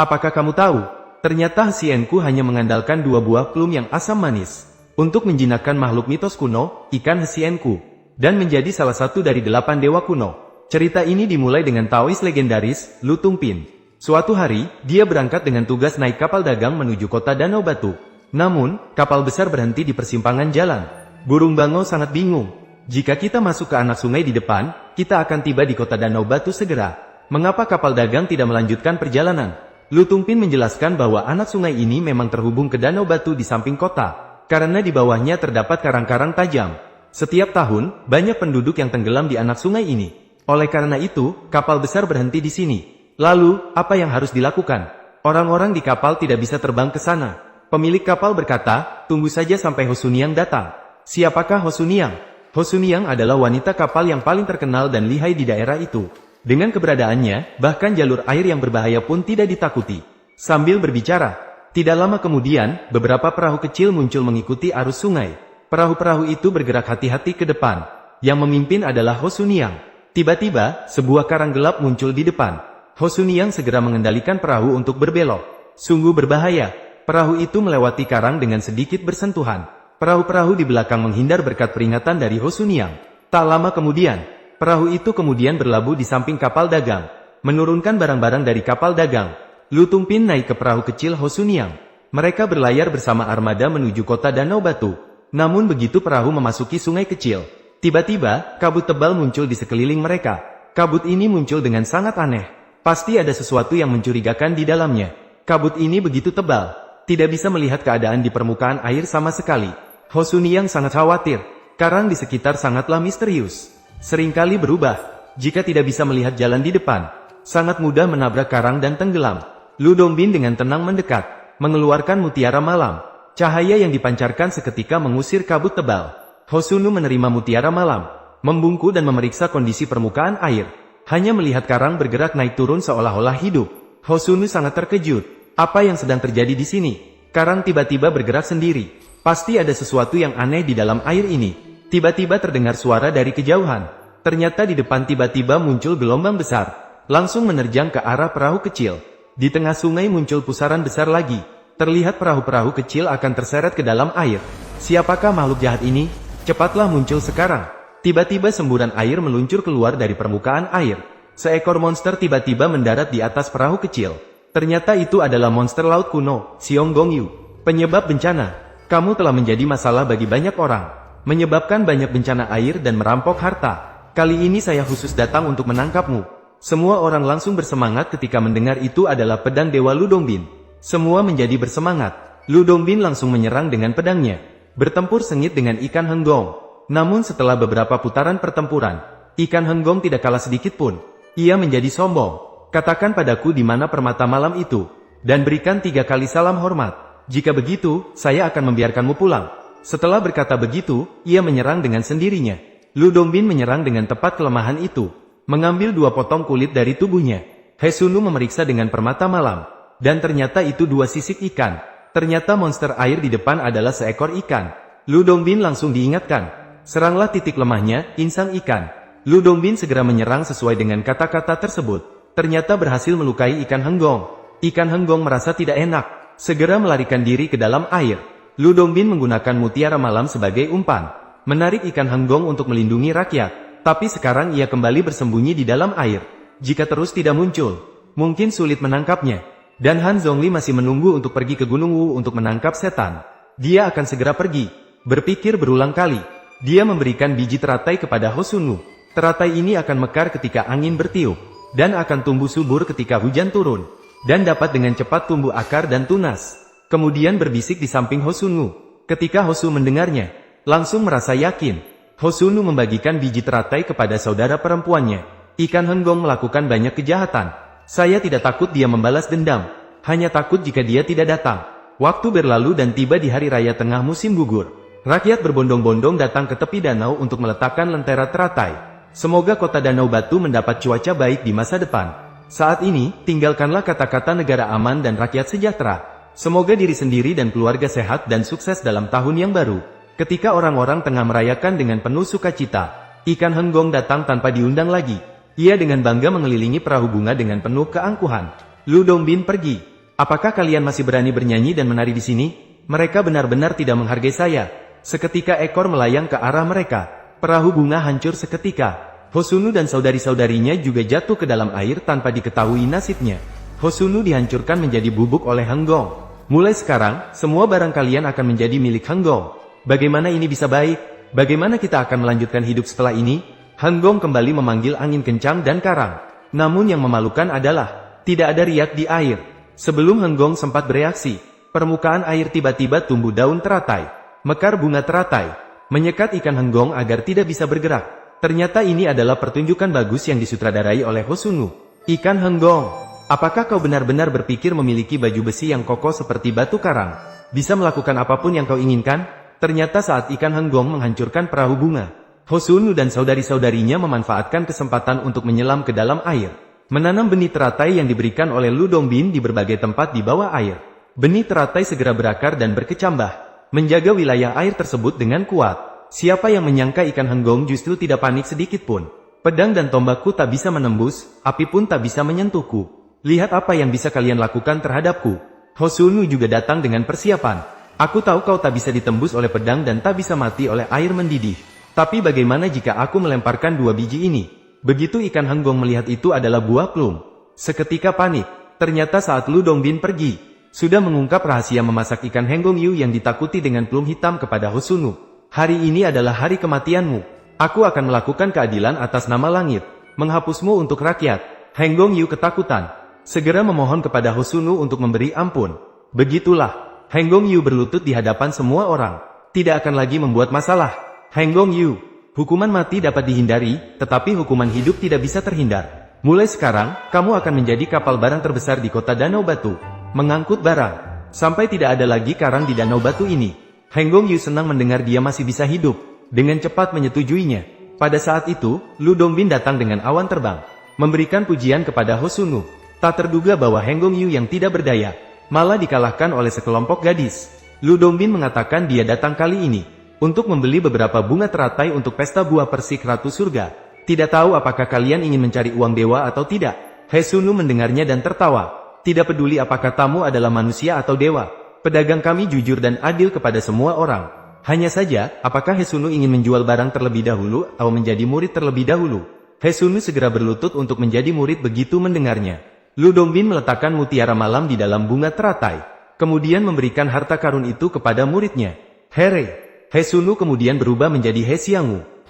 Apakah kamu tahu? Ternyata Hsienku hanya mengandalkan 2 buah plum yang asam manis untuk menjinakkan makhluk mitos kuno, ikan Hsienku, dan menjadi salah satu dari 8 dewa kuno. Cerita ini dimulai dengan Taois legendaris, Lu Tungpin. Suatu hari, dia berangkat dengan tugas naik kapal dagang menuju kota Danau Batu. Namun, kapal besar berhenti di persimpangan jalan. Burung Bangau sangat bingung. Jika kita masuk ke anak sungai di depan, kita akan tiba di kota Danau Batu segera. Mengapa kapal dagang tidak melanjutkan perjalanan? Lu Tungpin menjelaskan bahwa anak sungai ini memang terhubung ke Danau Batu di samping kota, karena di bawahnya terdapat karang-karang tajam. Setiap tahun, banyak penduduk yang tenggelam di anak sungai ini. Oleh karena itu, kapal besar berhenti di sini. Lalu, apa yang harus dilakukan? Orang-orang di kapal tidak bisa terbang ke sana. Pemilik kapal berkata, tunggu saja sampai Hosuniang datang. Siapakah Hosuniang? Hosuniang adalah wanita kapal yang paling terkenal dan lihai di daerah itu. Dengan keberadaannya, bahkan jalur air yang berbahaya pun tidak ditakuti. Sambil berbicara, tidak lama kemudian, beberapa perahu kecil muncul mengikuti arus sungai. Perahu-perahu itu bergerak hati-hati ke depan. Yang memimpin adalah Hosuniang. Tiba-tiba, sebuah karang gelap muncul di depan. Hosuniang segera mengendalikan perahu untuk berbelok. Sungguh berbahaya. Perahu itu melewati karang dengan sedikit bersentuhan. Perahu-perahu di belakang menghindar berkat peringatan dari Hosuniang. Tak lama kemudian, perahu itu kemudian berlabuh di samping kapal dagang, menurunkan barang-barang dari kapal dagang. Lu Tungpin naik ke perahu kecil Hosuniang. Mereka berlayar bersama armada menuju kota Danau Batu. Namun begitu perahu memasuki sungai kecil, tiba-tiba, kabut tebal muncul di sekeliling mereka. Kabut ini muncul dengan sangat aneh. Pasti ada sesuatu yang mencurigakan di dalamnya. Kabut ini begitu tebal, tidak bisa melihat keadaan di permukaan air sama sekali. Hosuniang sangat khawatir. Karang di sekitar sangatlah misterius. Seringkali berubah. Jika tidak bisa melihat jalan di depan, sangat mudah menabrak karang dan tenggelam. Lu Dongbin dengan tenang mendekat, mengeluarkan mutiara malam. Cahaya yang dipancarkan seketika mengusir kabut tebal. Hosunu menerima mutiara malam, membungkuk dan memeriksa kondisi permukaan air. Hanya melihat karang bergerak naik turun seolah-olah hidup. Hosunu sangat terkejut. Apa yang sedang terjadi di sini? Karang tiba-tiba bergerak sendiri. Pasti ada sesuatu yang aneh di dalam air ini. Tiba-tiba terdengar suara dari kejauhan. Ternyata di depan tiba-tiba muncul gelombang besar, langsung menerjang ke arah perahu kecil. Di tengah sungai muncul pusaran besar lagi. Terlihat perahu-perahu kecil akan terseret ke dalam air. Siapakah makhluk jahat ini? Cepatlah muncul sekarang. Tiba-tiba semburan air meluncur keluar dari permukaan air. Seekor monster tiba-tiba mendarat di atas perahu kecil. Ternyata itu adalah monster laut kuno, Xiong Gongyu. Penyebab bencana. Kamu telah menjadi masalah bagi banyak orang, menyebabkan banyak bencana air dan merampok harta. Kali ini saya khusus datang untuk menangkapmu. Semua orang langsung bersemangat ketika mendengar itu adalah pedang Dewa Lu Dongbin. Semua menjadi bersemangat. Lu Dongbin langsung menyerang dengan pedangnya. Bertempur sengit dengan ikan Henggong. Namun setelah beberapa putaran pertempuran, ikan Henggong tidak kalah sedikit pun. Ia menjadi sombong. Katakan padaku di mana permata malam itu, dan berikan 3 kali salam hormat. Jika begitu, saya akan membiarkanmu pulang. Setelah berkata begitu, ia menyerang dengan sendirinya. Lu Dongbin menyerang dengan tepat kelemahan itu, mengambil 2 potong kulit dari tubuhnya. Hesunu memeriksa dengan permata malam, dan ternyata itu 2 sisik ikan. Ternyata monster air di depan adalah seekor ikan. Lu Dongbin langsung diingatkan, seranglah titik lemahnya, insang ikan. Lu Dongbin segera menyerang sesuai dengan kata-kata tersebut. Ternyata berhasil melukai ikan Henggong. Ikan Henggong merasa tidak enak, segera melarikan diri ke dalam air. Lu Dongbin menggunakan mutiara malam sebagai umpan, menarik ikan Henggong untuk melindungi rakyat. Tapi sekarang ia kembali bersembunyi di dalam air. Jika terus tidak muncul, mungkin sulit menangkapnya. Dan Han Zhongli masih menunggu untuk pergi ke Gunung Wu untuk menangkap setan. Dia akan segera pergi. Berpikir berulang kali, dia memberikan biji teratai kepada Hosunu. Teratai ini akan mekar ketika angin bertiup, dan akan tumbuh subur ketika hujan turun, dan dapat dengan cepat tumbuh akar dan tunas. Kemudian berbisik di samping Hosunu. Ketika Hosu mendengarnya, langsung merasa yakin. Hosunu membagikan biji teratai kepada saudara perempuannya. Ikan Henggong melakukan banyak kejahatan. Saya tidak takut dia membalas dendam, hanya takut jika dia tidak datang. Waktu berlalu dan tiba di hari raya tengah musim gugur. Rakyat berbondong-bondong datang ke tepi danau untuk meletakkan lentera teratai. Semoga kota Danau Batu mendapat cuaca baik di masa depan. Saat ini, tinggalkanlah kata-kata negara aman dan rakyat sejahtera. Semoga diri sendiri dan keluarga sehat dan sukses dalam tahun yang baru. Ketika orang-orang tengah merayakan dengan penuh sukacita, ikan Henggong datang tanpa diundang lagi. Ia dengan bangga mengelilingi perahu bunga dengan penuh keangkuhan. Lu Dongbin pergi. Apakah kalian masih berani bernyanyi dan menari di sini? Mereka benar-benar tidak menghargai saya. Seketika ekor melayang ke arah mereka. Perahu bunga hancur seketika. Hosunu dan saudari-saudarinya juga jatuh ke dalam air tanpa diketahui nasibnya. Hosunu dihancurkan menjadi bubuk oleh Hanggong. Mulai sekarang, semua barang kalian akan menjadi milik Hanggong. Bagaimana ini bisa baik? Bagaimana kita akan melanjutkan hidup setelah ini? Hanggong kembali memanggil angin kencang dan karang. Namun yang memalukan adalah, tidak ada riak di air. Sebelum Hanggong sempat bereaksi, permukaan air tiba-tiba tumbuh daun teratai. Mekar bunga teratai, menyekat ikan Hanggong agar tidak bisa bergerak. Ternyata ini adalah pertunjukan bagus yang disutradarai oleh Hosunu. Ikan Hanggong, apakah kau benar-benar berpikir memiliki baju besi yang kokoh seperti batu karang? Bisa melakukan apapun yang kau inginkan? Ternyata saat ikan Hanggong menghancurkan perahu bunga, Hosunu dan saudari-saudarinya memanfaatkan kesempatan untuk menyelam ke dalam air. Menanam benih teratai yang diberikan oleh Lu Dongbin di berbagai tempat di bawah air. Benih teratai segera berakar dan berkecambah, menjaga wilayah air tersebut dengan kuat. Siapa yang menyangka ikan Hanggong justru tidak panik sedikit pun. Pedang dan tombakku tak bisa menembus, api pun tak bisa menyentuhku. Lihat apa yang bisa kalian lakukan terhadapku. Hosunu juga datang dengan persiapan. Aku tahu kau tak bisa ditembus oleh pedang dan tak bisa mati oleh air mendidih. Tapi bagaimana jika aku melemparkan 2 biji ini? Begitu ikan Hanggong melihat itu adalah buah plum. Seketika panik. Ternyata saat Lu Dongbin pergi, sudah mengungkap rahasia memasak ikan Hanggong Yu yang ditakuti dengan plum hitam kepada Hosunu. Hari ini adalah hari kematianmu. Aku akan melakukan keadilan atas nama langit. Menghapusmu untuk rakyat. Hanggong Yu ketakutan. Segera memohon kepada Hosunu untuk memberi ampun. Begitulah. Hanggong Yu berlutut di hadapan semua orang. Tidak akan lagi membuat masalah. Hanggong Yu, hukuman mati dapat dihindari, tetapi hukuman hidup tidak bisa terhindar. Mulai sekarang, kamu akan menjadi kapal barang terbesar di kota Danau Batu. Mengangkut barang. Sampai tidak ada lagi karang di Danau Batu ini. Hanggong Yu senang mendengar dia masih bisa hidup. Dengan cepat menyetujuinya. Pada saat itu, Lu Dongbin datang dengan awan terbang. Memberikan pujian kepada Hosunu. Tak terduga bahwa Hanggong Yu yang tidak berdaya, malah dikalahkan oleh sekelompok gadis. Lu Dongbin mengatakan dia datang kali ini untuk membeli beberapa bunga teratai untuk pesta buah persik Ratu Surga. Tidak tahu apakah kalian ingin mencari uang dewa atau tidak. Hesunu mendengarnya dan tertawa. Tidak peduli apakah tamu adalah manusia atau dewa. Pedagang kami jujur dan adil kepada semua orang. Hanya saja, apakah Hesunu ingin menjual barang terlebih dahulu atau menjadi murid terlebih dahulu? Hesunu segera berlutut untuk menjadi murid begitu mendengarnya. Lu Dongbin meletakkan mutiara malam di dalam bunga teratai. Kemudian memberikan harta karun itu kepada muridnya. Here! Hesunu kemudian berubah menjadi He Xiangwu.